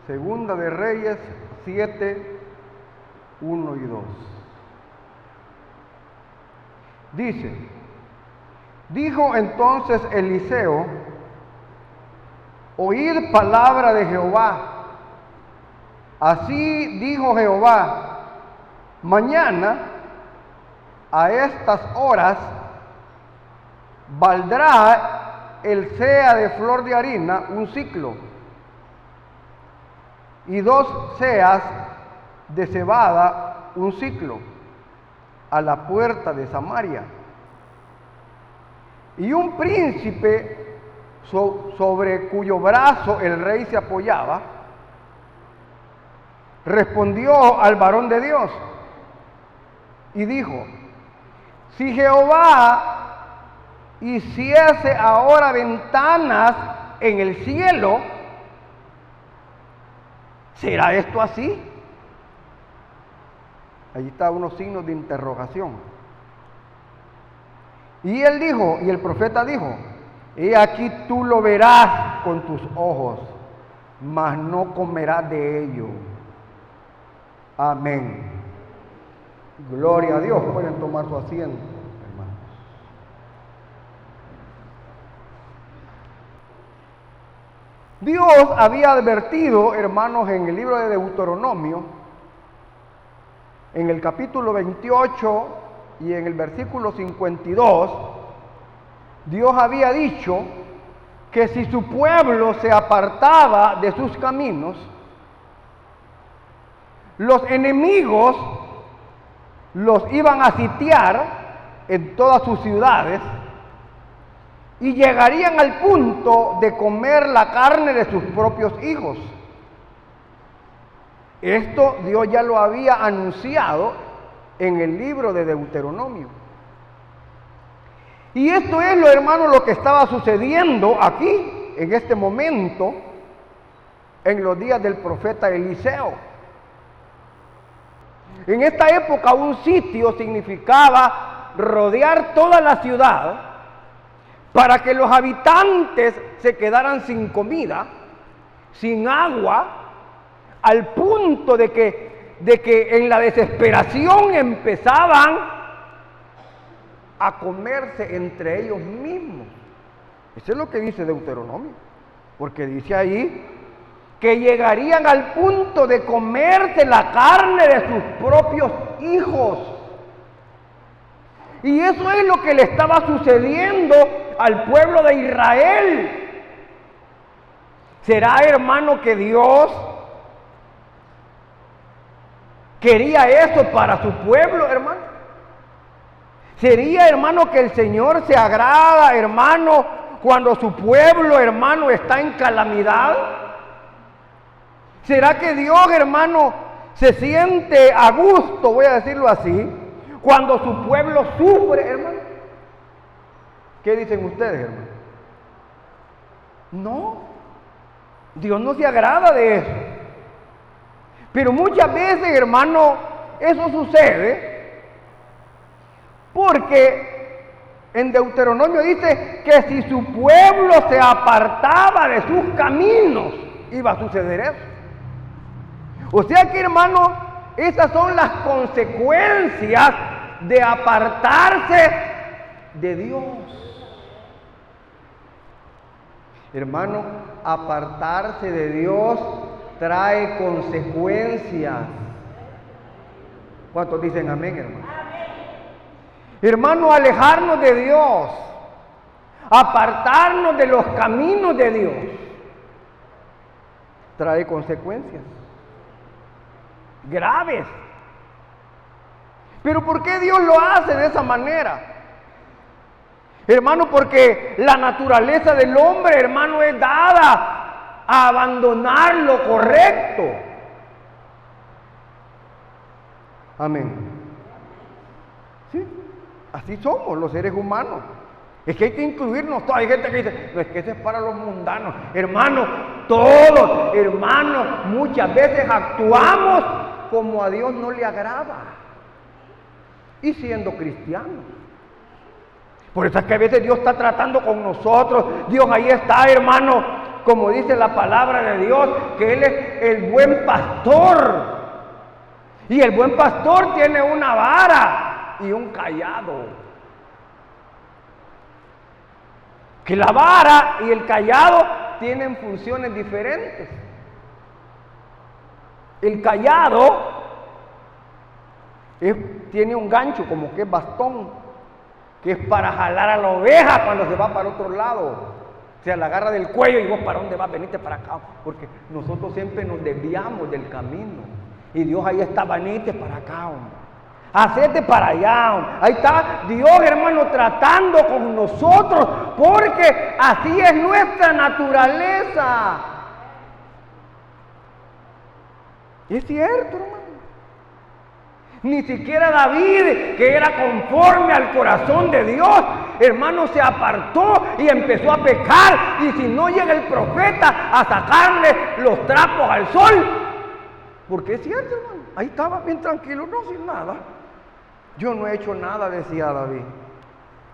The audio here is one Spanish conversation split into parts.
Segunda de Reyes 7, 1 y 2. Dice: dijo entonces Eliseo: oíd palabra de Jehová. Así dijo Jehová: mañana a estas horas valdrá el seah de flor de harina un siclo, y 2 seahs de cebada un siclo, a la puerta de Samaria. Y un príncipe sobre cuyo brazo el rey se apoyaba, respondió al varón de Dios y dijo: si Jehová hiciese ahora ventanas en el cielo, ¿será esto así? Allí está unos signos de interrogación. Y él dijo, y el profeta dijo: he aquí tú lo verás con tus ojos, mas no comerás de ello. Amén. Gloria a Dios. Pueden tomar su asiento, hermanos. Dios había advertido, hermanos, en el libro de Deuteronomio, en el capítulo 28 y en el versículo 52, Dios había dicho que si su pueblo se apartaba de sus caminos, los enemigos los iban a sitiar en todas sus ciudades y llegarían al punto de comer la carne de sus propios hijos. Esto Dios ya lo había anunciado en el libro de Deuteronomio. Y esto es, hermanos, lo que estaba sucediendo aquí, en este momento, en los días del profeta Eliseo. En esta época un sitio significaba rodear toda la ciudad para que los habitantes se quedaran sin comida, sin agua, al punto de que en la desesperación empezaban a comerse entre ellos mismos. Eso es lo que dice Deuteronomio, porque dice ahí que llegarían al punto de comerse la carne de sus propios hijos. Y eso es lo que le estaba sucediendo al pueblo de Israel. ¿Será, hermano, que Dios quería eso para su pueblo, hermano? ¿Sería, hermano, que el Señor se agrada, hermano, cuando su pueblo, hermano, está en calamidad? ¿Será que Dios, hermano, se siente a gusto, voy a decirlo así, cuando su pueblo sufre, hermano? ¿Qué dicen ustedes, hermano? No, Dios no se agrada de eso. Pero muchas veces, hermano, eso sucede porque en Deuteronomio dice que si su pueblo se apartaba de sus caminos, iba a suceder eso. O sea que, hermano, esas son las consecuencias de apartarse de Dios. Hermano, apartarse de Dios trae consecuencias. ¿Cuántos dicen amén, hermano? Hermano, alejarnos de Dios, apartarnos de los caminos de Dios, trae consecuencias graves. Pero ¿por qué Dios lo hace de esa manera? Hermano, porque la naturaleza del hombre, hermano, es dada a abandonar lo correcto. Amén. ¿Sí? Así somos los seres humanos. Es que hay que incluirnos todos. Hay gente que dice, no, es que eso es para los mundanos. Hermano, todos, hermanos, muchas veces actuamos como a Dios no le agrada. Y siendo cristianos. Por eso es que a veces Dios está tratando con nosotros. Dios ahí está, hermano, como dice la palabra de Dios, que Él es el buen pastor. Y el buen pastor tiene una vara y un cayado. Que la vara y el cayado tienen funciones diferentes. El cayado tiene un gancho, como que es bastón, que es para jalar a la oveja cuando se va para otro lado. O sea, la agarra del cuello y vos, ¿para dónde vas? Venite para acá. Porque nosotros siempre nos desviamos del camino. Y Dios ahí está, venite para acá, hombre. Hacete para allá, hombre. Ahí está Dios, hermano, tratando con nosotros, porque así es nuestra naturaleza. Es cierto, hermano. Ni siquiera David, que era conforme al corazón de Dios, hermano, se apartó y empezó a pecar. Y si no llega el profeta a sacarle los trapos al sol, porque es cierto, hermano, ahí estaba bien tranquilo, no sin nada. Yo no he hecho nada, decía David.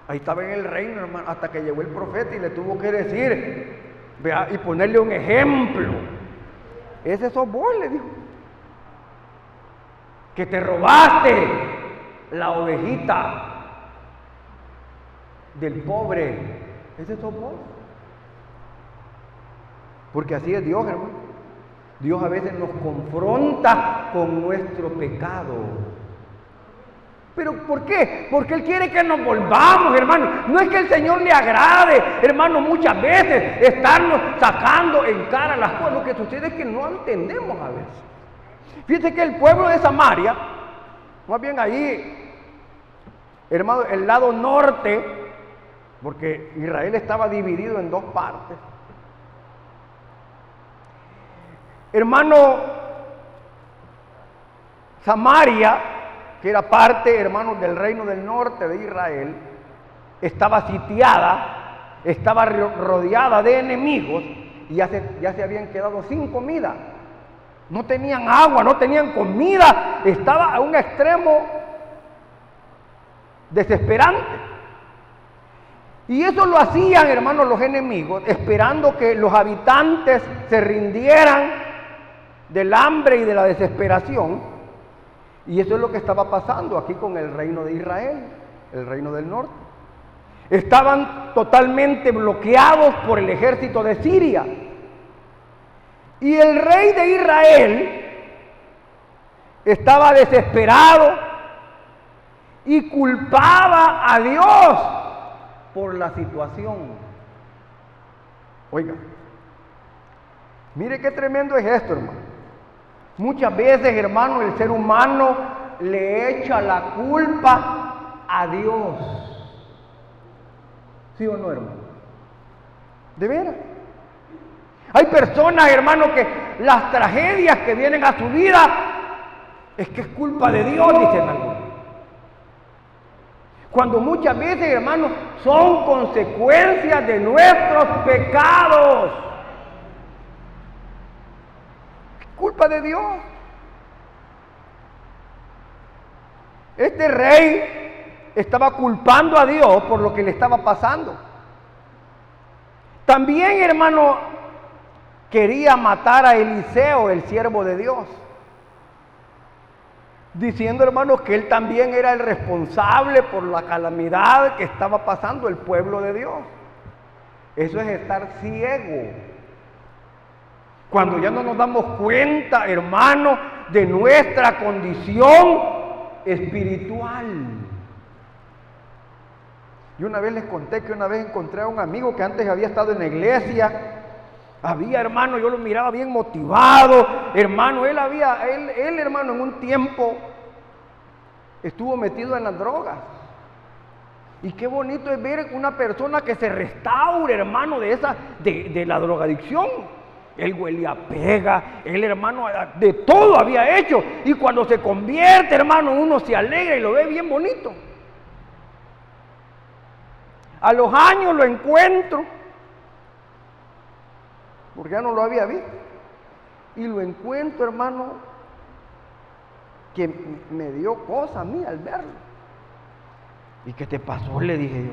Ahí estaba en el reino, hermano, hasta que llegó el profeta y le tuvo que decir, vea, y ponerle un ejemplo. Ese sos vos, le dijo, que te robaste la ovejita del pobre. Ese sos vos. Porque así es Dios, hermano. Dios a veces nos confronta con nuestro pecado. ¿Pero por qué? Porque Él quiere que nos volvamos, hermano. No es que el Señor le agrade, hermano, muchas veces estarnos sacando en cara las cosas. Lo que sucede es que no entendemos a veces. Fíjense que el pueblo de Samaria, más bien ahí, hermano, el lado norte, porque Israel estaba dividido en dos partes. Hermano, Samaria, que era parte, hermanos, del reino del norte de Israel, estaba sitiada, estaba rodeada de enemigos y ya se habían quedado sin comida. No tenían agua, no tenían comida, estaba a un extremo desesperante. Y eso lo hacían, hermanos, los enemigos, esperando que los habitantes se rindieran del hambre y de la desesperación. Y eso es lo que estaba pasando aquí con el reino de Israel, el reino del norte. Estaban totalmente bloqueados por el ejército de Siria. Y el rey de Israel estaba desesperado y culpaba a Dios por la situación. Oiga, mire qué tremendo es esto, hermano. Muchas veces, hermano, el ser humano le echa la culpa a Dios. ¿Sí o no, hermano? ¿De veras? Hay personas, hermano, que las tragedias que vienen a su vida es que es culpa de Dios, dicen algunos. Cuando muchas veces, hermano, son consecuencias de nuestros pecados. Es culpa de Dios. Este rey estaba culpando a Dios por lo que le estaba pasando. También, hermano, quería matar a Eliseo, el siervo de Dios, diciendo, hermanos, que él también era el responsable por la calamidad que estaba pasando el pueblo de Dios. Eso es estar ciego. Cuando ya no nos damos cuenta, hermanos, de nuestra condición espiritual. Yo una vez les conté que una vez encontré a un amigo que antes había estado en la iglesia. Hermano, yo lo miraba bien motivado, hermano, él, hermano, en un tiempo estuvo metido en las drogas. Y qué bonito es ver una persona que se restaure, hermano, de la drogadicción. Él huelía pega, él, hermano, de todo había hecho. Y cuando se convierte, hermano, uno se alegra y lo ve bien bonito. A los años lo encuentro, porque ya no lo había visto, y lo encuentro, hermano, que me dio cosa a mí al verlo. ¿Y qué te pasó?, le dije yo,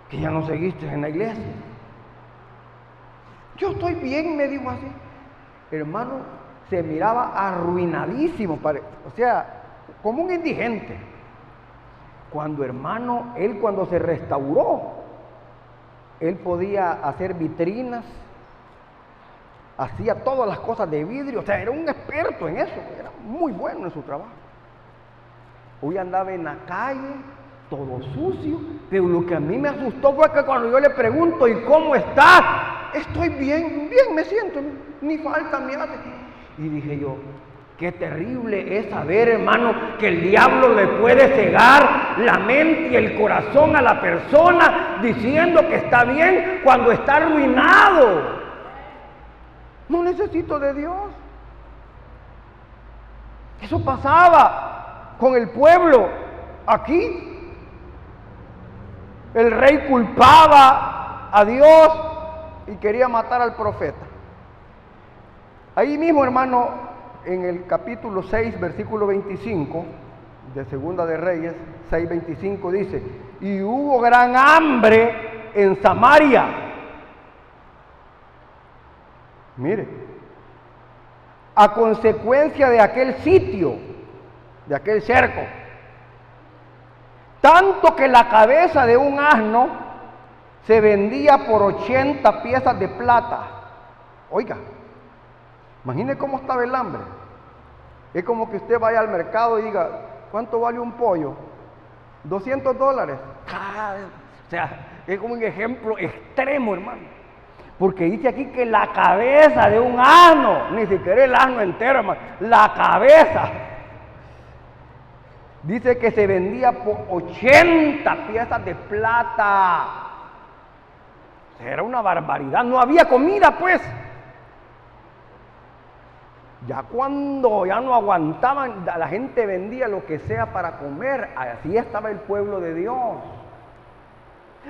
que ya no seguiste en la iglesia. Yo estoy bien, me dijo así. Hermano, se miraba arruinadísimo, o sea, como un indigente. Cuando se restauró, él podía hacer vitrinas, hacía todas las cosas de vidrio, o sea, era un experto en eso, era muy bueno en su trabajo. Hoy andaba en la calle, todo sucio, pero lo que a mí me asustó fue que cuando yo le pregunto, ¿y cómo estás? Estoy bien, bien me siento, ni falta me hace. Y dije yo, qué terrible es saber, hermano, que el diablo le puede cegar la mente y el corazón a la persona diciendo que está bien cuando está arruinado. No necesito de Dios. Eso pasaba con el pueblo aquí. El rey culpaba a Dios y quería matar al profeta. Ahí mismo, hermano, en el capítulo 6, versículo 25 de Segunda de Reyes, 6:25 dice, y hubo gran hambre en Samaria. Mire, a consecuencia de aquel sitio, de aquel cerco, tanto que la cabeza de un asno se vendía por 80 piezas de plata. Oiga, imagine cómo estaba el hambre. Es como que usted vaya al mercado y diga, ¿cuánto vale un pollo? $200. O sea, es como un ejemplo extremo, hermano. Porque dice aquí que la cabeza de un asno, ni siquiera el asno entero, hermano, la cabeza. Dice que se vendía por 80 piezas de plata. Era una barbaridad, no había comida pues. Ya cuando ya no aguantaban, la gente vendía lo que sea para comer. Así estaba el pueblo de Dios.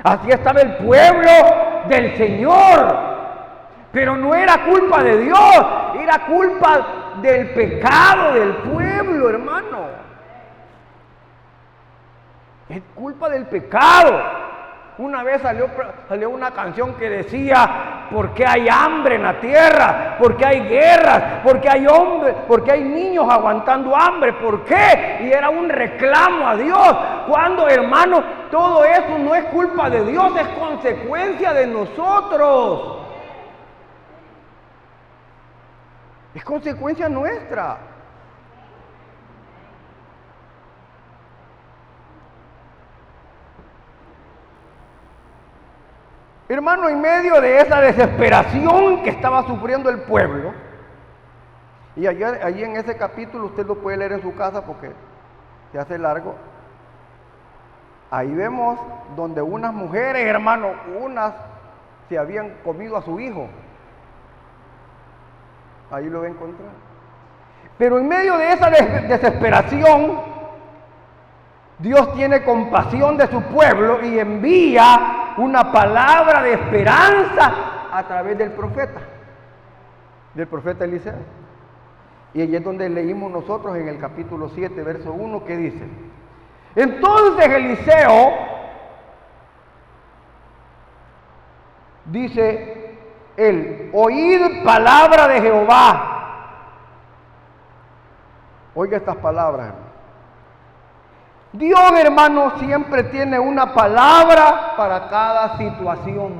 Así estaba el pueblo del Señor. Pero no era culpa de Dios, era culpa del pecado del pueblo, hermano. Es culpa del pecado. Una vez salió una canción que decía, ¿por qué hay hambre en la tierra? ¿Por qué hay guerras? ¿Por qué hay hombres? ¿Por qué hay niños aguantando hambre? ¿Por qué? Y era un reclamo a Dios. Cuando, hermano, todo eso no es culpa de Dios, es consecuencia de nosotros. Es consecuencia nuestra. Hermano, en medio de esa desesperación que estaba sufriendo el pueblo, y allí en ese capítulo usted lo puede leer en su casa porque se hace largo, ahí vemos donde unas mujeres, hermano, unas se habían comido a su hijo. Ahí lo va a encontrar. Pero en medio de esa desesperación, Dios tiene compasión de su pueblo y envía una palabra de esperanza a través del profeta Eliseo. Y allí es donde leímos nosotros en el capítulo 7, verso 1, que dice, entonces Eliseo dice él, oíd palabra de Jehová. Oiga estas palabras, hermano. Dios, hermano, siempre tiene una palabra para cada situación.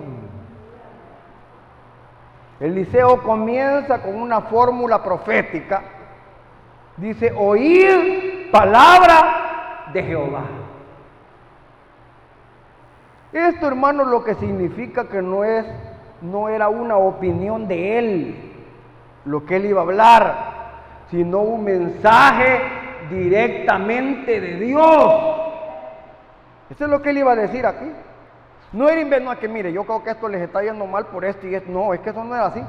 Eliseo comienza con una fórmula profética. Dice, oír palabra de Jehová. Esto, hermano, lo que significa que no era una opinión de él, lo que él iba a hablar, sino un mensaje directamente de Dios. Eso es lo que él iba a decir aquí. No era inventado que mire, yo creo que esto les está yendo mal por esto y esto. No, es que eso no era así.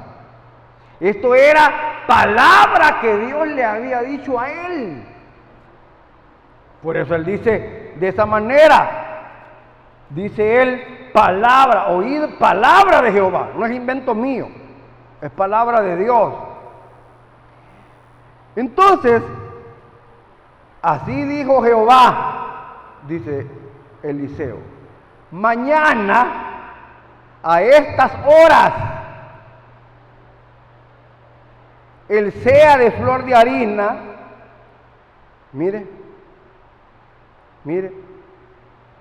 Esto era palabra que Dios le había dicho a él. Por eso él dice de esa manera. Dice él, palabra, oíd palabra de Jehová. No es invento mío, es palabra de Dios. Entonces, así dijo Jehová, dice Eliseo, mañana a estas horas el sea de flor de harina, mire,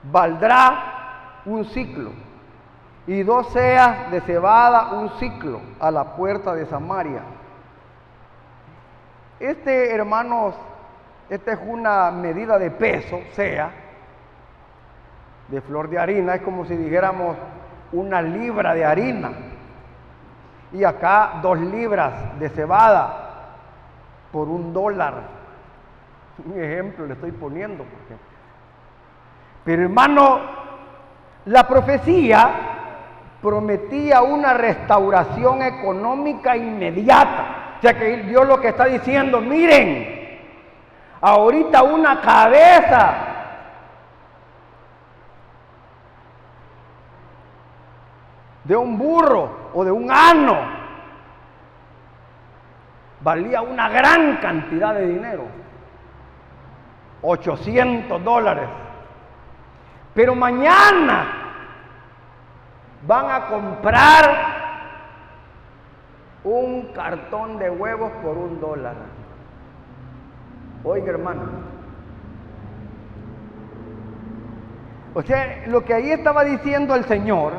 valdrá un ciclo, y 2 seas de cebada un ciclo a la puerta de Samaria. Hermanos, esta es una medida de peso, sea de flor de harina, es como si dijéramos 1 libra de harina. Y acá 2 libras de cebada por $1. Un ejemplo le estoy poniendo. Pero hermano, la profecía prometía una restauración económica inmediata. O sea que Dios lo que está diciendo, miren, ahorita una cabeza de un burro o de un asno valía una gran cantidad de dinero, $800. Pero mañana van a comprar un cartón de huevos por $1. Oiga, hermano. O sea, lo que ahí estaba diciendo el Señor,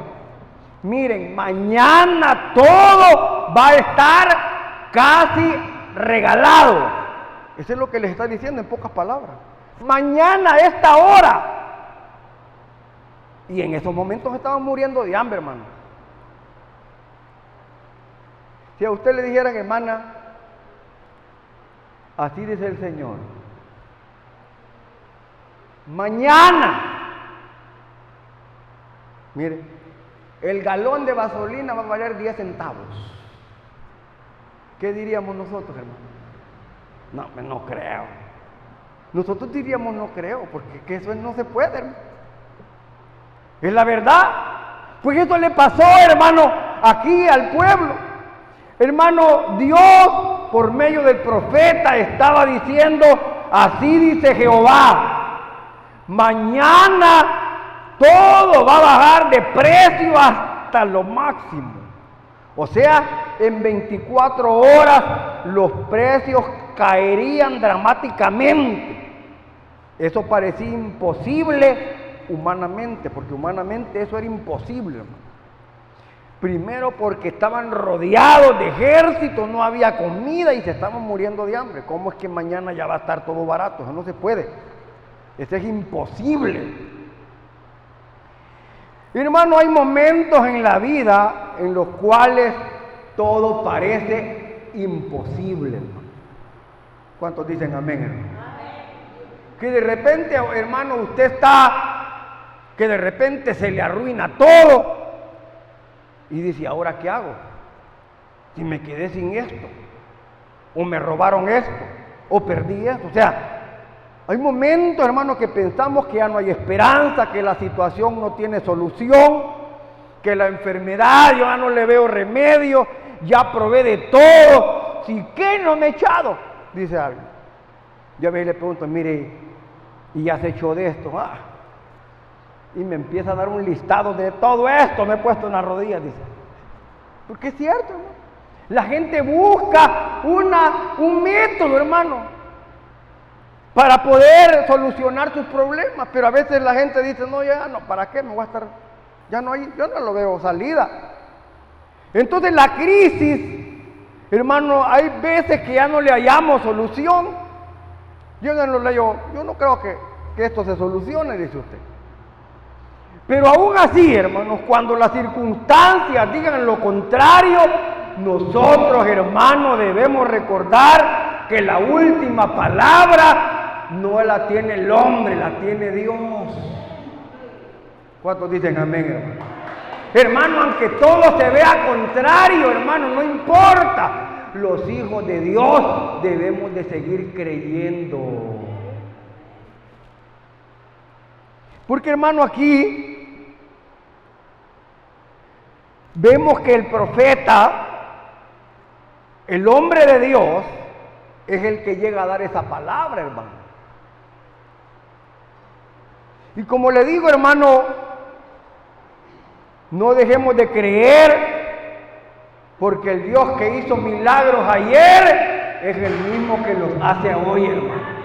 miren, mañana todo va a estar casi regalado. Eso es lo que les está diciendo en pocas palabras. Mañana a esta hora. Y en esos momentos estaban muriendo de hambre, hermano. Si a usted le dijeran, hermana, así dice el Señor, mañana, mire, el galón de gasolina va a valer 10 centavos. ¿Qué diríamos nosotros, hermano? No creo. Nosotros diríamos no creo, porque que eso no se puede, hermano. Es la verdad. Pues eso le pasó, hermano, aquí al pueblo. Hermano, Dios por medio del profeta estaba diciendo, así dice Jehová, mañana todo va a bajar de precio hasta lo máximo. O sea, en 24 horas los precios caerían dramáticamente. Eso parecía imposible humanamente, porque humanamente eso era imposible, hermano. Primero porque estaban rodeados de ejércitos, no había comida y se estaban muriendo de hambre. ¿Cómo es que mañana ya va a estar todo barato? Eso no se puede. Eso es imposible. Hermano, hay momentos en la vida en los cuales todo parece imposible, hermano. ¿Cuántos dicen amén, hermano? Que de repente, hermano, usted está, que de repente se le arruina todo y dice, ¿ahora qué hago? Si me quedé sin esto, o me robaron esto, o perdí esto. O sea, hay momentos, hermano, que pensamos que ya no hay esperanza, que la situación no tiene solución, que la enfermedad, yo ya no le veo remedio, ya probé de todo, ¿si qué no me he echado? Dice alguien. Yo a veces le pregunto, mire, ¿y ya se echó de esto? Y me empieza a dar un listado de todo esto, me he puesto en las rodillas, dice. Porque es cierto, hermano. La gente busca un método, hermano, para poder solucionar sus problemas, pero a veces la gente dice, no, ya no, ¿para qué? Me voy a estar, ya no hay, yo no lo veo salida. Entonces la crisis, hermano, hay veces que ya no le hallamos solución. Yo no creo que esto se solucione, dice usted. Pero aún así, hermanos, cuando las circunstancias digan lo contrario, nosotros, hermanos, debemos recordar que la última palabra no la tiene el hombre, la tiene Dios. ¿Cuántos dicen amén, hermano? Hermano, aunque todo se vea contrario, hermano, no importa. Los hijos de Dios debemos de seguir creyendo. Porque, hermano, aquí vemos que el profeta, el hombre de Dios, es el que llega a dar esa palabra, hermano. Y como le digo, hermano, no dejemos de creer Porque el Dios que hizo milagros ayer es el mismo que los hace hoy, hermano.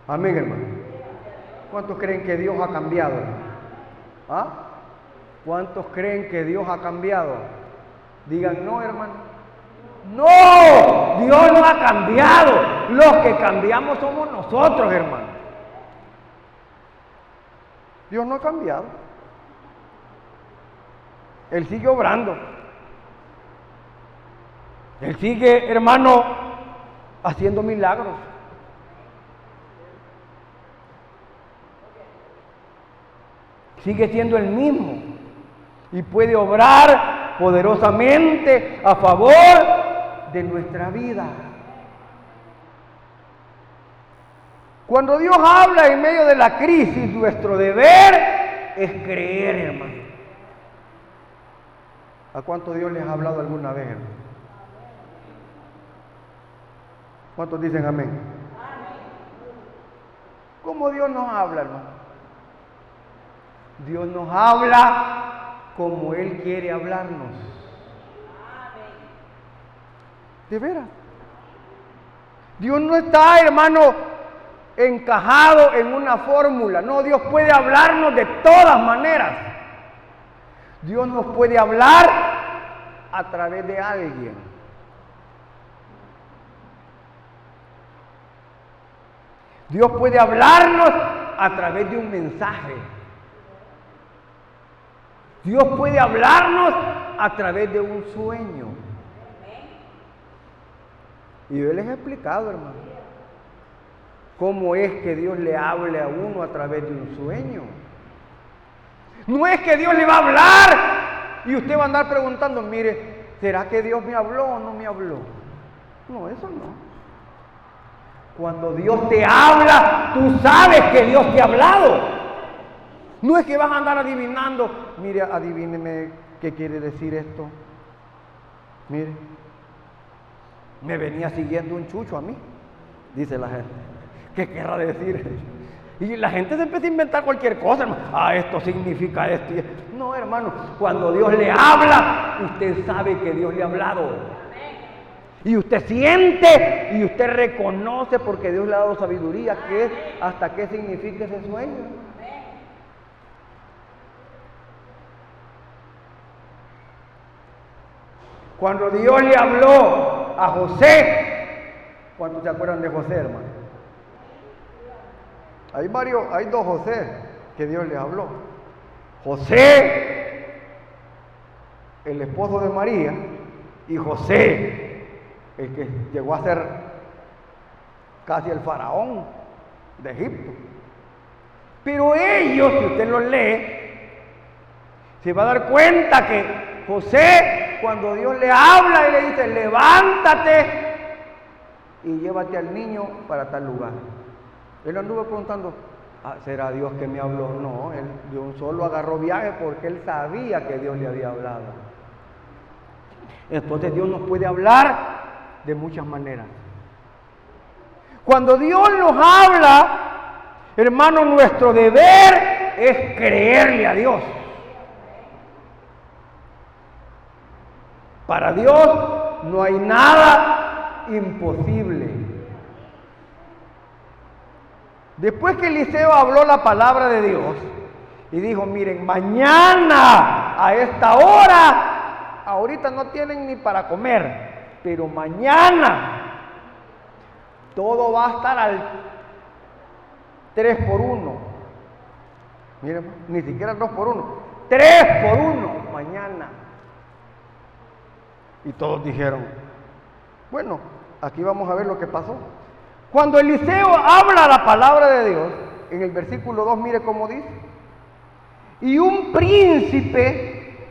Amén, hermano. ¿Cuántos creen que Dios ha cambiado, hermano? ¿Ah? ¿Cuántos creen que Dios ha cambiado? Digan no, hermano. No, Dios no ha cambiado. Los que cambiamos somos nosotros, hermano. Dios no ha cambiado. Él sigue obrando. Él sigue, hermano, haciendo milagros. Sigue siendo el mismo y puede obrar poderosamente a favor de nuestra vida. Cuando Dios habla en medio de la crisis, nuestro deber es creer, hermano. ¿A cuánto Dios les ha hablado alguna vez, hermano? ¿Cuántos dicen amén? ¿Cómo Dios nos habla, hermano? Dios nos habla como Él quiere hablarnos. ¿De veras? Dios no está, hermano, encajado en una fórmula. No, Dios puede hablarnos de todas maneras. Dios nos puede hablar a través de alguien. Dios puede hablarnos a través de un mensaje. Dios puede hablarnos a través de un sueño. Y yo les he explicado, hermano, cómo es que Dios le hable a uno a través de un sueño. No es que Dios le va a hablar y usted va a andar preguntando, mire, ¿será que Dios me habló o no me habló? No, eso no. Cuando Dios te habla, tú sabes que Dios te ha hablado. No es que vas a andar adivinando, mire, adivíneme qué quiere decir esto. Mire, me venía siguiendo un chucho a mí, dice la gente. ¿Qué querrá decir? Y la gente se empieza a inventar cualquier cosa, hermano. Esto significa esto. No, hermano, cuando Dios le habla, usted sabe que Dios le ha hablado. Y usted siente y usted reconoce porque Dios le ha dado sabiduría, hasta qué significa ese sueño. Cuando Dios le habló a José, ¿cuántos se acuerdan de José, hermano? Hay dos José que Dios les habló. José, el esposo de María, y José, el que llegó a ser casi el faraón de Egipto. Pero ellos, si usted los lee, se va a dar cuenta que José, cuando Dios le habla y le dice, levántate y llévate al niño para tal lugar. Él anduvo preguntando, ¿será Dios que me habló? No, él de un solo agarró viaje porque él sabía que Dios le había hablado. Entonces Dios nos puede hablar de muchas maneras. Cuando Dios nos habla, hermano, nuestro deber es creerle a Dios. Para Dios no hay nada imposible. Después que Eliseo habló la palabra de Dios y dijo, miren, mañana a esta hora, ahorita no tienen ni para comer, pero mañana todo va a estar al 3 por 1. Miren, ni siquiera 2 por 1, 3 por 1 mañana. Y todos dijeron, bueno, aquí vamos a ver lo que pasó. Cuando Eliseo habla la palabra de Dios, en el versículo 2, mire cómo dice. Y un príncipe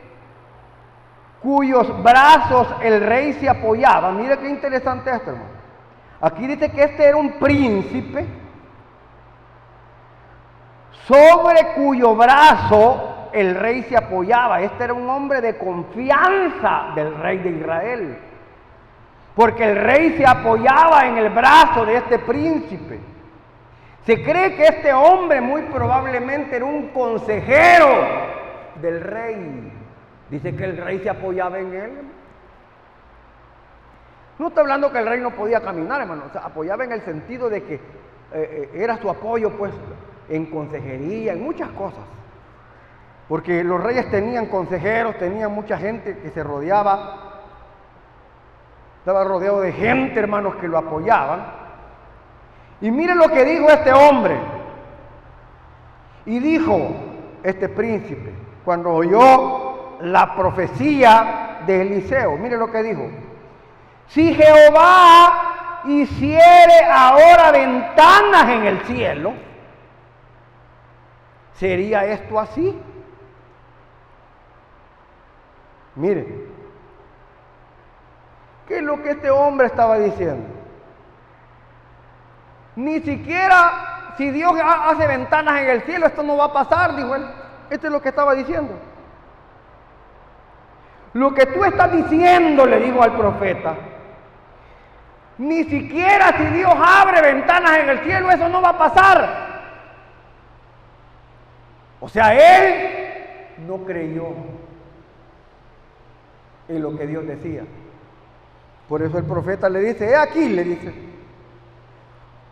cuyos brazos el rey se apoyaba. Mire qué interesante esto, hermano. Aquí dice que este era un príncipe sobre cuyo brazo el rey se apoyaba. Este era un hombre de confianza del rey de Israel, porque el rey se apoyaba en el brazo de este príncipe. Se cree que este hombre muy probablemente era un consejero del rey. Dice que el rey se apoyaba en él. No está hablando que el rey no podía caminar, hermano. O sea, apoyaba en el sentido de que era su apoyo, pues, en consejería, en muchas cosas. Porque los reyes tenían consejeros, tenían mucha gente que se rodeaba. Estaba rodeado de gente, hermanos, que lo apoyaban. Y miren lo que dijo este hombre. Y dijo este príncipe, cuando oyó la profecía de Eliseo, miren lo que dijo. Si Jehová hiciere ahora ventanas en el cielo, ¿sería esto así? Miren, ¿qué es lo que este hombre estaba diciendo? Ni siquiera si Dios hace ventanas en el cielo, esto no va a pasar, dijo él. Esto es lo que estaba diciendo. Lo que tú estás diciendo, le digo al profeta, ni siquiera si Dios abre ventanas en el cielo, eso no va a pasar. O sea, él no creyó en lo que Dios decía. Por eso el profeta le dice, he aquí, le dice,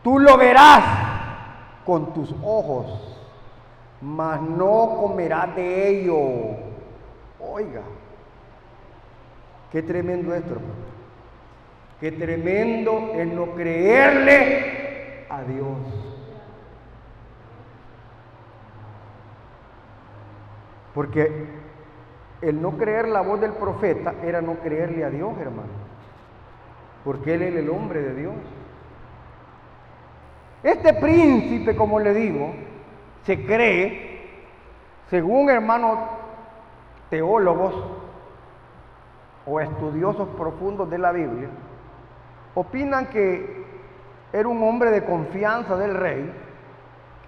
tú lo verás con tus ojos, mas no comerás de ello. Oiga, qué tremendo esto, hermano. Qué tremendo es no creerle a Dios. Porque el no creer la voz del profeta era no creerle a Dios, hermano. Porque él es el hombre de Dios. Este príncipe, como le digo, se cree, según hermanos teólogos o estudiosos profundos de la Biblia, opinan que era un hombre de confianza del rey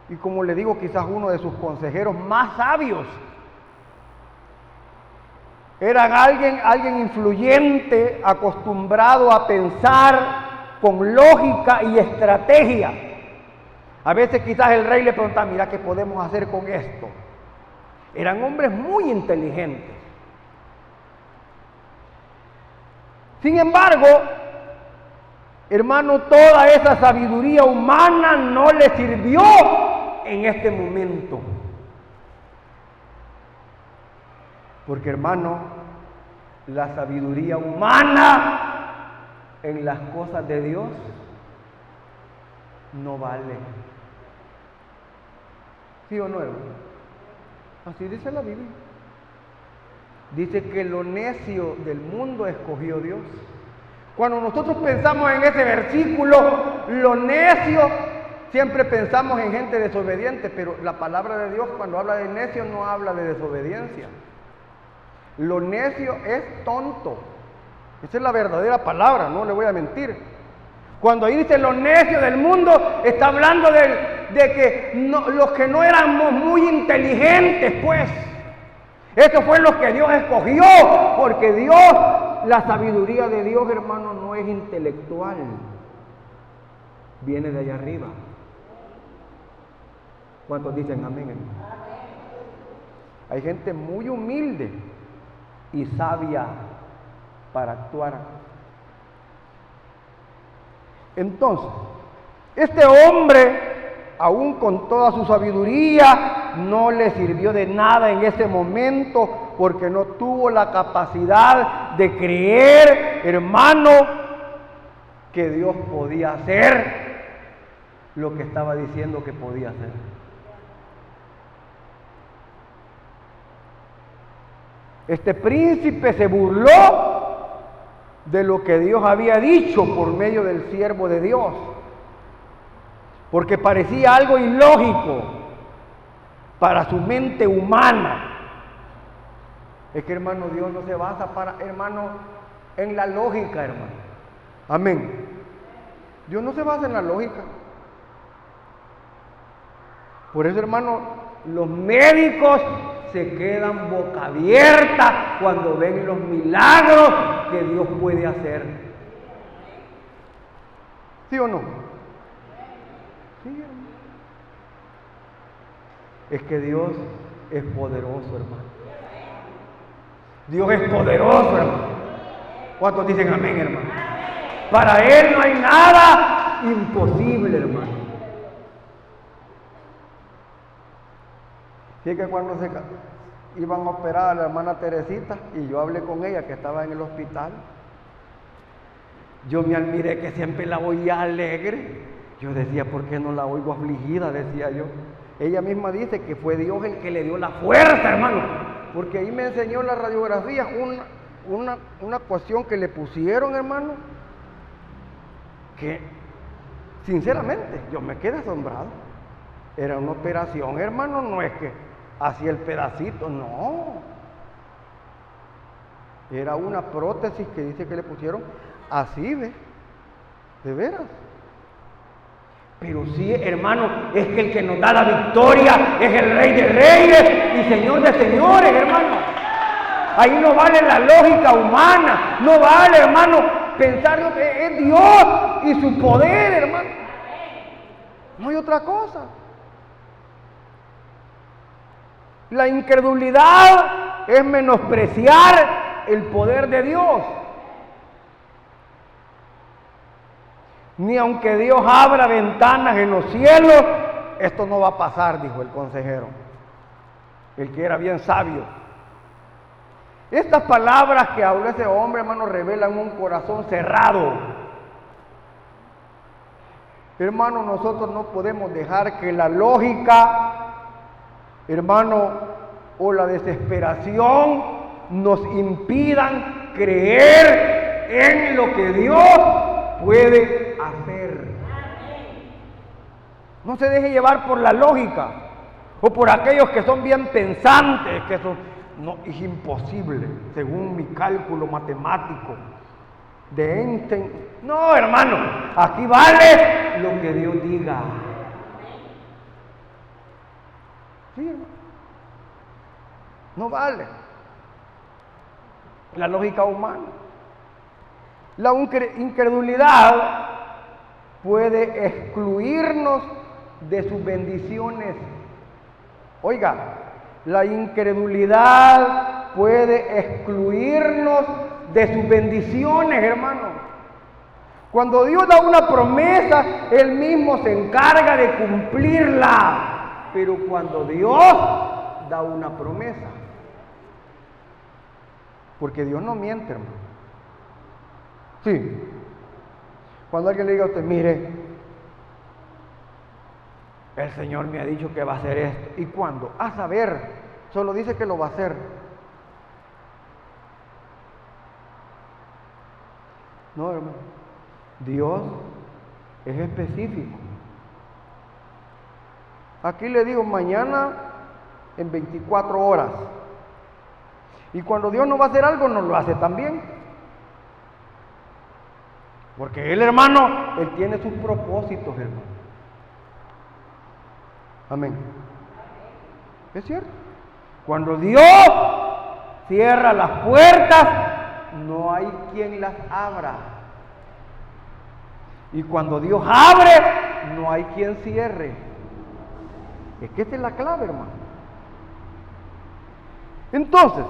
y, como le digo, quizás uno de sus consejeros más sabios. Era alguien influyente, acostumbrado a pensar con lógica y estrategia. A veces quizás el rey le preguntaba, mira, ¿qué podemos hacer con esto? Eran hombres muy inteligentes. Sin embargo, hermano, toda esa sabiduría humana no le sirvió en este momento. Porque, hermano, la sabiduría humana en las cosas de Dios no vale. ¿Sí o no, hermano? Así dice la Biblia. Dice que lo necio del mundo escogió Dios. Cuando nosotros pensamos en ese versículo, lo necio, siempre pensamos en gente desobediente, pero la palabra de Dios cuando habla de necio no habla de desobediencia. Lo necio es tonto. Esa es la verdadera palabra, no le voy a mentir. Cuando ahí dice lo necio del mundo, está hablando de que los que no éramos muy inteligentes, pues. Estos fueron los que Dios escogió, porque Dios, la sabiduría de Dios, hermano, no es intelectual. Viene de allá arriba. ¿Cuántos dicen amén, hermano? Hay gente muy humilde y sabia para actuar. Entonces, este hombre, aún con toda su sabiduría, no le sirvió de nada en ese momento, porque no tuvo la capacidad de creer, hermano, que Dios podía hacer lo que estaba diciendo que podía hacer. Este príncipe se burló de lo que Dios había dicho por medio del siervo de Dios, porque parecía algo ilógico para su mente humana. Es que, hermano, Dios no se basa hermano, en la lógica, hermano. Amén. Dios no se basa en la lógica. Por eso, hermano, los médicos se quedan boca abierta cuando ven los milagros que Dios puede hacer. ¿Sí o no? Sí, hermano. Es que Dios es poderoso, hermano. Dios es poderoso, hermano. ¿Cuántos dicen amén, hermano? Para Él no hay nada imposible, hermano. Sí, que cuando iban a operar a la hermana Teresita y yo hablé con ella que estaba en el hospital, yo me admiré que siempre la oía alegre. Yo decía, ¿por qué no la oigo afligida? Decía yo. Ella misma dice que fue Dios el que le dio la fuerza, hermano, porque ahí me enseñó la radiografía una cuestión que le pusieron, hermano, que sinceramente yo me quedé asombrado. Era una operación, hermano, no es que hacía el pedacito, no. Era una prótesis que dice que le pusieron así, ¿ves? De veras. Pero sí, hermano, es que el que nos da la victoria es el Rey de Reyes y Señor de Señores, hermano. Ahí no vale la lógica humana, no vale, hermano, pensar que es Dios y su poder, hermano. No hay otra cosa. La incredulidad es menospreciar el poder de Dios. Ni aunque Dios abra ventanas en los cielos, esto no va a pasar, dijo el consejero, el que era bien sabio. Estas palabras que habló ese hombre, hermano, revelan un corazón cerrado. Hermano, nosotros no podemos dejar que la lógica, hermano, o la desesperación nos impidan creer en lo que Dios puede hacer. No se deje llevar por la lógica o por aquellos que son bien pensantes, que son, no, es imposible, según mi cálculo matemático de Einstein. No, hermano, aquí vale lo que Dios diga. Sí, hermano. No vale la lógica humana. La incredulidad puede excluirnos de sus bendiciones. Oiga, la incredulidad puede excluirnos de sus bendiciones, hermano. Cuando Dios da una promesa, Él mismo se encarga de cumplirla. Pero cuando Dios da una promesa, porque Dios no miente, hermano. Sí. Cuando alguien le diga a usted, mire, el Señor me ha dicho que va a hacer esto. ¿Y cuándo? A saber, solo dice que lo va a hacer. No, hermano. Dios es específico. Aquí le digo, mañana en 24 horas. Y cuando Dios no va a hacer algo, no lo hace también. Porque Él, hermano, Él tiene sus propósitos, hermano. Amén. ¿Es cierto? Cuando Dios cierra las puertas, no hay quien las abra. Y cuando Dios abre, no hay quien cierre. Es que esta es la clave, hermano. Entonces,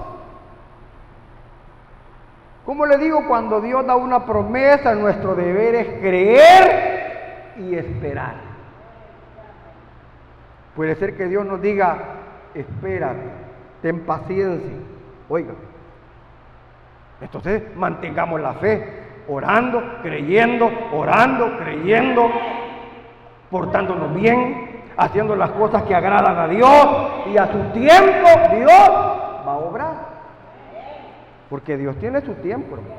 como le digo, cuando Dios da una promesa, nuestro deber es creer y esperar. Puede ser que Dios nos diga, espera, ten paciencia. Oiga, entonces mantengamos la fe, orando, creyendo, portándonos bien, haciendo las cosas que agradan a Dios, y a su tiempo Dios va a obrar. Porque Dios tiene su tiempo, hermano.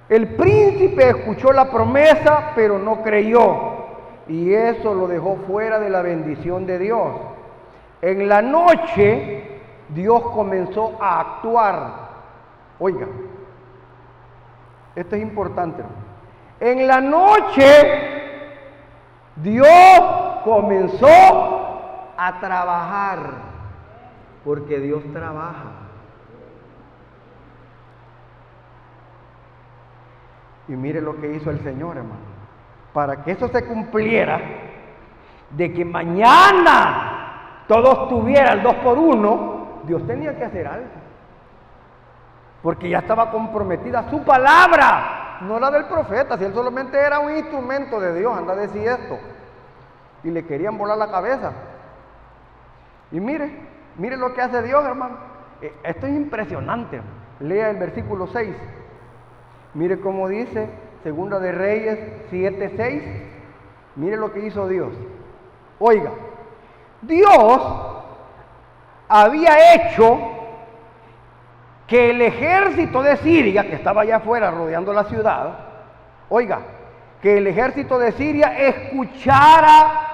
El príncipe escuchó la promesa, pero no creyó. Y eso lo dejó fuera de la bendición de Dios. En la noche, Dios comenzó a actuar. Oiga, esto es importante, hermano. En la noche, Dios comenzó a trabajar. Porque Dios trabaja. Y mire lo que hizo el Señor, hermano. Para que eso se cumpliera, de que mañana todos tuvieran 2 por 1, Dios tenía que hacer algo. porque ya estaba comprometida su palabra, no la del profeta. Si él solamente era un instrumento de Dios, anda a decir esto, y le querían volar la cabeza. Y mire lo que hace Dios, hermano. Esto es impresionante. Lea el versículo 6. Mire cómo dice, Segunda de Reyes 7:6. Mire lo que hizo Dios. Oiga, Dios había hecho que el ejército de Siria, que estaba allá afuera rodeando la ciudad, oiga, que el ejército de Siria escuchara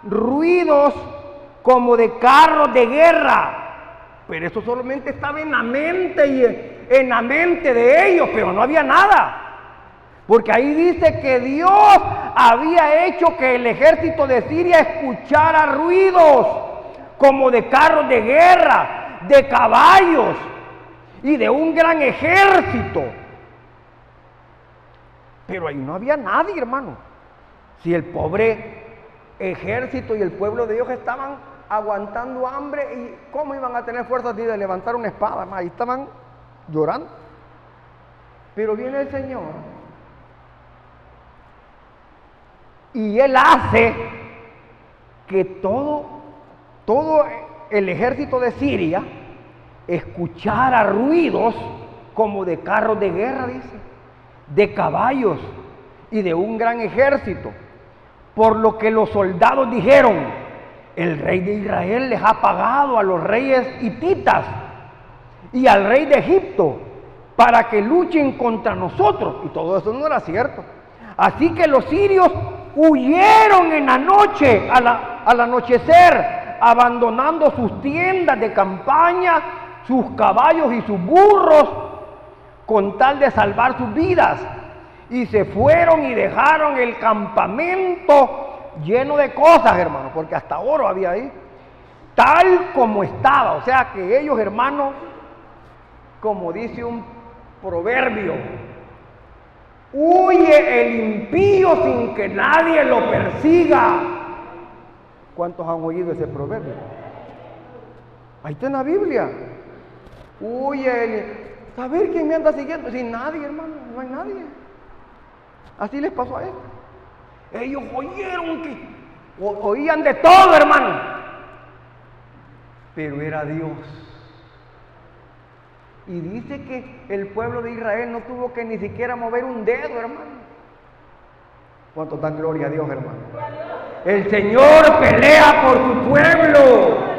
ruidos como de carros de guerra. Pero eso solamente estaba en la mente de ellos, pero no había nada. Porque ahí dice que Dios había hecho que el ejército de Siria escuchara ruidos como de carros de guerra, de caballos y de un gran ejército. Pero ahí no había nadie, hermano. Si el pobre ejército y el pueblo de Dios estaban aguantando hambre, ¿y cómo iban a tener fuerzas de levantar una espada? Ahí estaban llorando. Pero viene el Señor y Él hace que todo el ejército de Siria escuchara ruidos como de carros de guerra, dice, de caballos y de un gran ejército. Por lo que los soldados dijeron: el rey de Israel les ha pagado a los reyes hititas y al rey de Egipto para que luchen contra nosotros. Y todo eso no era cierto. Así que los sirios huyeron en la noche, al anochecer, abandonando sus tiendas de campaña, sus caballos y sus burros, con tal de salvar sus vidas. Y se fueron y dejaron el campamento lleno de cosas, hermano, porque hasta oro había ahí, tal como estaba. O sea que ellos, hermano, como dice un proverbio, huye el impío sin que nadie lo persiga. ¿Cuántos han oído ese proverbio? Ahí está en la Biblia. Huye el... ¿Saber quién me anda siguiendo? Sin nadie, hermano, no hay nadie. Así les pasó a ellos. Ellos oyeron que oían de todo, hermano, pero era Dios. Y dice que el pueblo de Israel no tuvo que ni siquiera mover un dedo, hermano. ¿Cuánto dan gloria a Dios, hermano? El Señor pelea por su pueblo.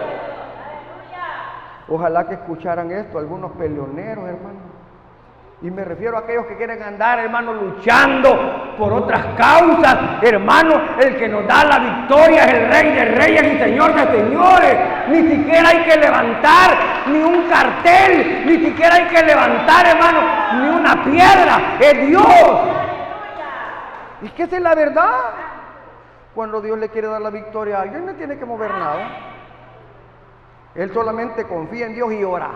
Ojalá que escucharan esto algunos peleoneros, hermano. Y me refiero a aquellos que quieren andar, hermano, luchando por otras causas. Hermano, el que nos da la victoria es el Rey de Reyes y Señor de Señores. Ni siquiera hay que levantar ni un cartel, ni siquiera hay que levantar, hermano, ni una piedra. Es Dios. Y que esa es la verdad. Cuando Dios le quiere dar la victoria a alguien, no tiene que mover nada. Él solamente confía en Dios y ora.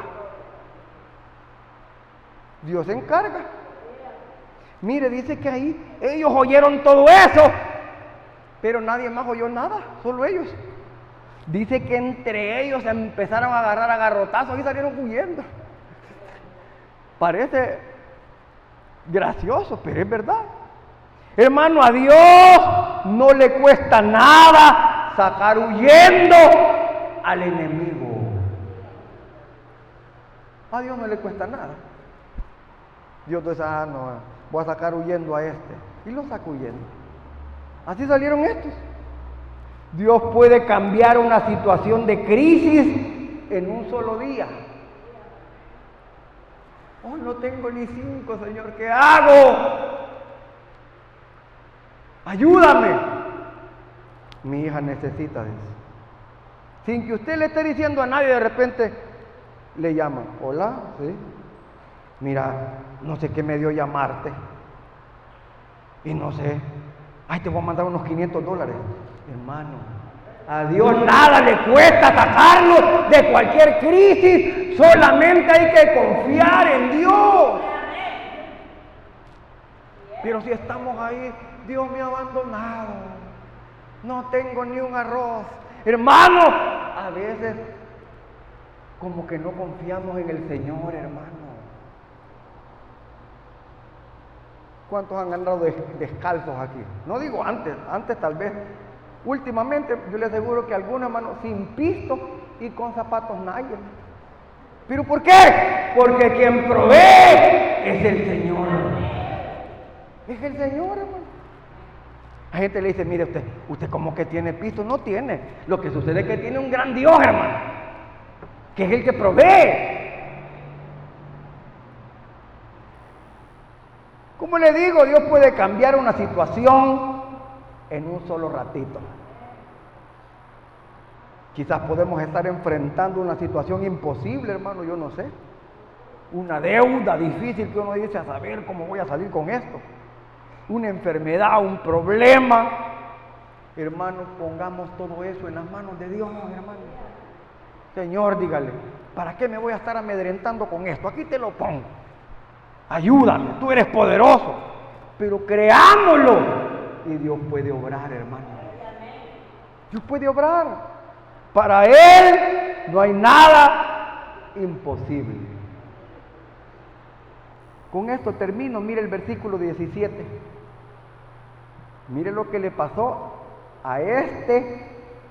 Dios se encarga. Mire, dice que ahí ellos oyeron todo eso, pero nadie más oyó nada, solo ellos. Dice que entre ellos se empezaron a agarrar a garrotazos y salieron huyendo. Parece gracioso, pero es verdad. Hermano, a Dios no le cuesta nada sacar huyendo al enemigo. A Dios no le cuesta nada. Dios dice: no, voy a sacar huyendo a este. Y lo saco huyendo. Así salieron estos. Dios puede cambiar una situación de crisis en un solo día. Oh, no tengo ni 5, Señor, ¿qué hago? Ayúdame. Mi hija necesita de eso. Sin que usted le esté diciendo a nadie, de repente le llaman: hola, ¿sí? Mira, no sé qué me dio llamarte. Y no sé. Ay, te voy a mandar unos $500. Hermano, a Dios nada le cuesta sacarlo de cualquier crisis. Solamente hay que confiar en Dios. Pero si estamos ahí: Dios me ha abandonado, no tengo ni un arroz. Hermano, a veces como que no confiamos en el Señor, hermano. ¿Cuántos han andado descalzos aquí? No digo antes tal vez. Últimamente yo les aseguro que algunos, hermanos, sin pisto y con zapatos Nike. ¿Pero por qué? Porque quien provee es el Señor. Es el Señor, hermano. La gente le dice, mire usted como que tiene pisto. No tiene. Lo que sucede es que tiene un gran Dios, hermano, que es el que provee. Como le digo, Dios puede cambiar una situación en un solo ratito. Quizás podemos estar enfrentando una situación imposible, hermano, yo no sé. Una deuda difícil que uno dice, a saber cómo voy a salir con esto. Una enfermedad, un problema. Hermano, pongamos todo eso en las manos de Dios, hermano. Señor, dígale, ¿para qué me voy a estar amedrentando con esto? Aquí te lo pongo. Ayúdame, tú eres poderoso. Pero creámoslo. Y Dios puede obrar, hermano. Dios puede obrar. Para Él no hay nada imposible. Con esto termino. Mire el versículo 17. Mire lo que le pasó a este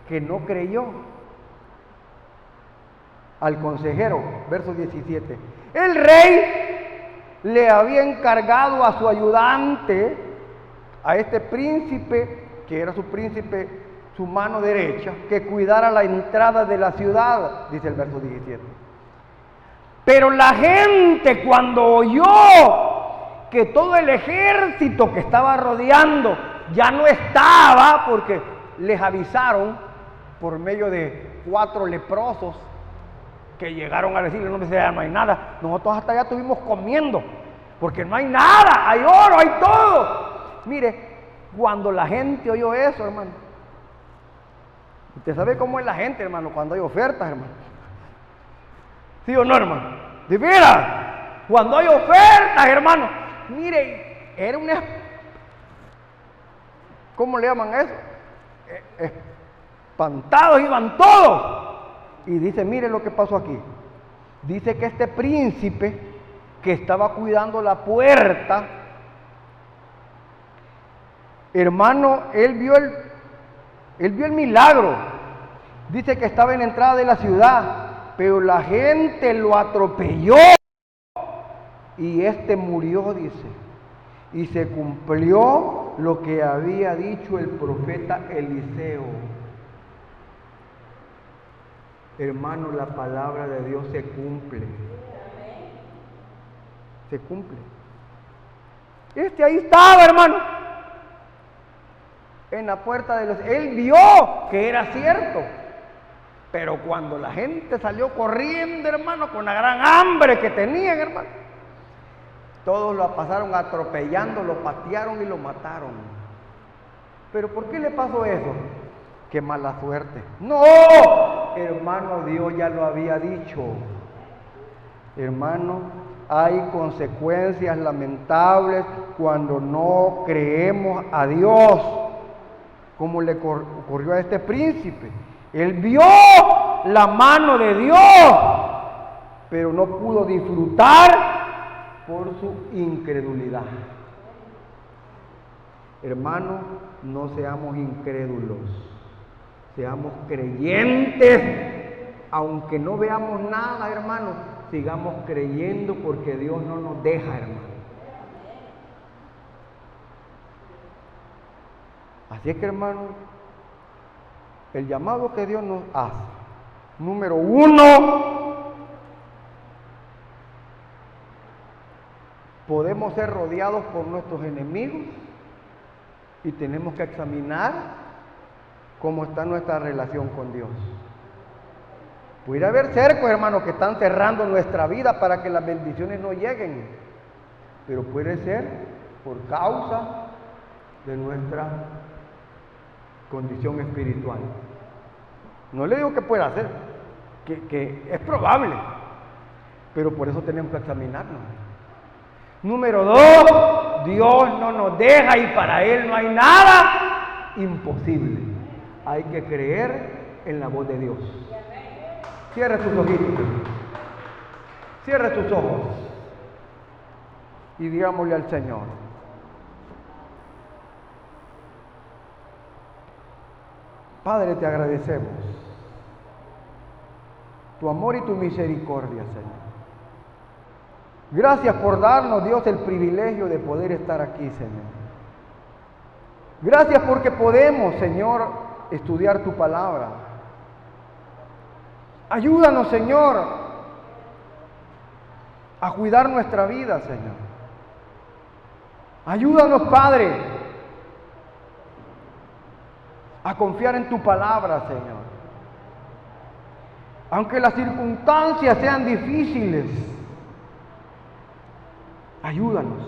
que no creyó. Al consejero, verso 17. El rey le había encargado a su ayudante, a este príncipe, que era su príncipe, su mano derecha, que cuidara la entrada de la ciudad, dice el verso 17. Pero la gente, cuando oyó que todo el ejército que estaba rodeando ya no estaba, porque les avisaron por medio de 4 leprosos que llegaron a decirle, no, ya no hay nada. Nosotros hasta allá estuvimos comiendo, porque no hay nada, hay oro, hay todo. Mire, cuando la gente oyó eso, hermano, usted sabe cómo es la gente, hermano, cuando hay ofertas, hermano. ¿Sí o no, hermano? ¿Sí, mira? Cuando hay ofertas, hermano, mire, era una... ¿Cómo le llaman a eso? Espantados iban todos. Y dice, mire lo que pasó aquí. Dice que este príncipe que estaba cuidando la puerta, hermano, él vio el milagro. Dice que estaba en la entrada de la ciudad, pero la gente lo atropelló y este murió, dice. Y se cumplió lo que había dicho el profeta Eliseo. Hermano, la palabra de Dios se cumple. Se cumple. Ahí estaba, hermano, en la puerta de los... Él vio que era cierto. Pero cuando la gente salió corriendo, hermano, con la gran hambre que tenían, hermano, todos lo pasaron atropellando, lo patearon y lo mataron. ¿Pero por qué le pasó eso? ¡Qué mala suerte! ¡No! Hermano, Dios ya lo había dicho. Hermano, hay consecuencias lamentables cuando no creemos a Dios, como le ocurrió a este príncipe. Él vio la mano de Dios, pero no pudo disfrutar por su incredulidad. Hermano, no seamos incrédulos, seamos creyentes, aunque no veamos nada, hermano, sigamos creyendo porque Dios no nos deja, hermano. Así es que, hermano, el llamado que Dios nos hace, número 1, podemos ser rodeados por nuestros enemigos y tenemos que examinar cómo está nuestra relación con Dios. Puede haber cercos, hermanos, que están cerrando nuestra vida para que las bendiciones no lleguen, pero puede ser por causa de nuestra condición espiritual. No le digo que pueda ser, que es probable, pero por eso tenemos que examinarnos. Número 2, Dios no nos deja y para Él no hay nada imposible. Hay que creer en la voz de Dios. Cierre tus ojitos, cierre tus ojos y digámosle al Señor: Padre, te agradecemos tu amor y tu misericordia, Señor. Gracias por darnos, Dios, el privilegio de poder estar aquí, Señor. Gracias porque podemos, Señor, estudiar tu palabra. Ayúdanos, Señor, a cuidar nuestra vida, Señor. Ayúdanos, Padre, a confiar en tu palabra, Señor. Aunque las circunstancias sean difíciles, ayúdanos.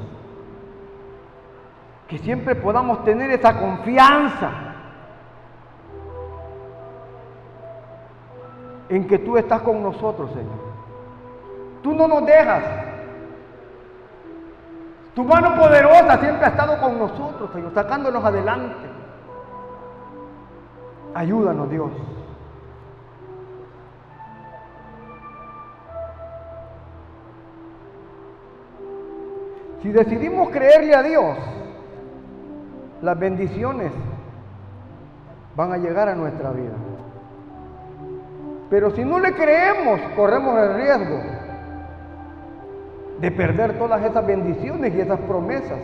Que siempre podamos tener esa confianza en que tú estás con nosotros, Señor. Tú no nos dejas. Tu mano poderosa siempre ha estado con nosotros, Señor, sacándonos adelante. Ayúdanos, Dios. Si decidimos creerle a Dios, las bendiciones van a llegar a nuestra vida. Pero si no le creemos, corremos el riesgo de perder todas esas bendiciones y esas promesas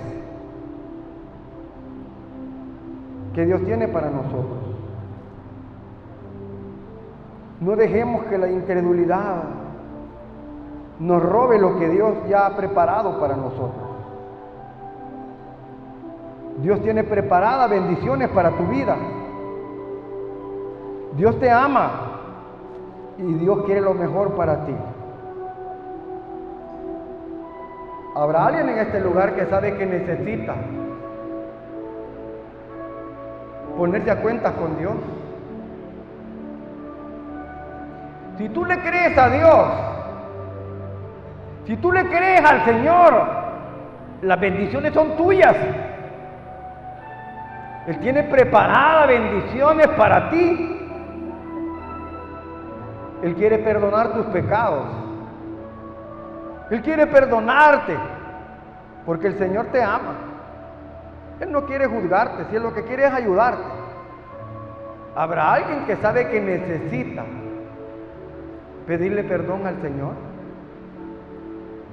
que Dios tiene para nosotros. No dejemos que la incredulidad nos robe lo que Dios ya ha preparado para nosotros. Dios tiene preparadas bendiciones para tu vida. Dios te ama y Dios quiere lo mejor para ti. ¿Habrá alguien en este lugar que sabe que necesita ponerse a cuentas con Dios? Si tú le crees a Dios, si tú le crees al Señor, las bendiciones son tuyas. Él tiene preparadas bendiciones para ti. Él quiere perdonar tus pecados. Él quiere perdonarte, porque el Señor te ama. Él no quiere juzgarte, si Él lo que quiere es ayudarte. ¿Habrá alguien que sabe que necesita pedirle perdón al Señor?